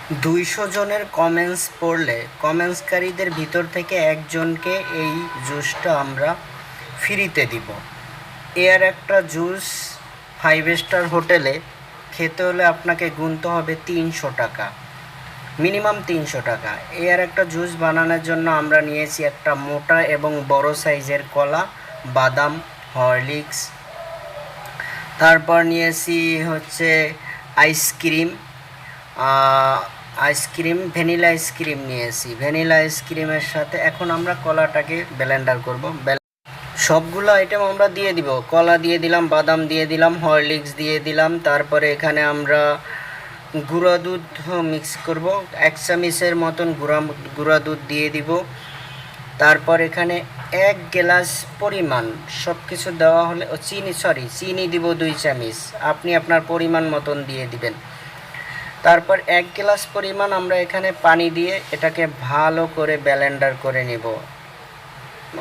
200 জনের কমেন্টস পড়লে কমেন্টসকারীদের ভিতর থেকে একজনকে এই জুসটা আমরা ফ্রিতে দিব। এর একটা জুস 5 স্টার হোটেলে খেতে হলে আপনাকে গুনতে হবে 300 টাকা, মিনিমাম 300 টাকা। এর একটা জুস বানানোর জন্য আমরা নিয়েছি একটা মোটা এবং বড় সাইজের কলা, বাদাম, হরলিক্স, তারপর নিয়েছি হচ্ছে আইসক্রিম, ভ্যানিলা আইসক্রিম নিয়েছি। ভ্যানিলা আইসক্রিমের সাথে এখন আমরা কলাটাকে ব্লেন্ডার করব। সবগুলো আইটেম আমরা দিয়ে দিব। কলা দিয়ে দিলাম, বাদাম দিয়ে দিলাম, হরলিক্স দিয়ে দিলাম, তারপরে এখানে আমরা গুঁড়া দুধ মিক্স করব, 1 চামচের মতন গুঁড়া দুধ দিয়ে দিব। তারপর এখানে 1 গ্লাস পরিমাণ সব কিছু দেওয়া হলে চিনি দিব 2 চামচ, আপনি আপনার পরিমাণ মতন দিয়ে দিবেন। তারপর 1 গ্লাস পরিমাণ আমরা এখানে পানি দিয়ে এটাকে ভালো করে ব্লেন্ডার করে নেব।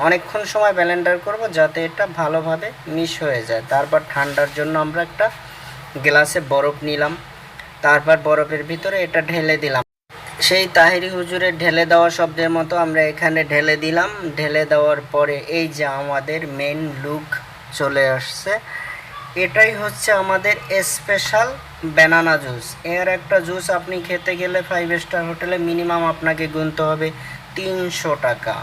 অনেকক্ষণ সময় ব্লেন্ডার করব যাতে এটা ভালোভাবে মিশ হয়ে যায়। তারপর ঠান্ডার জন্য আমরা একটা গ্লাসে বরফ নিলাম, তারপর বরফের ভিতরে এটা ঢেলে দিলাম। সেই তাহেরি হুজুরের ঢেলে দেওয়া শব্দের মতো আমরা এখানে ঢেলে দিলাম। ঢেলে দেওয়ার পরে এই যে আমাদের মেন লুক চলে আসছে। এটাই হচ্ছে আমাদের স্পেশাল ব্যানানা জুস। এর একটা জুস আপনি খেতে গেলে 5 স্টার হোটেলে মিনিমাম আপনাকে গুনতে হবে 300 টাকা।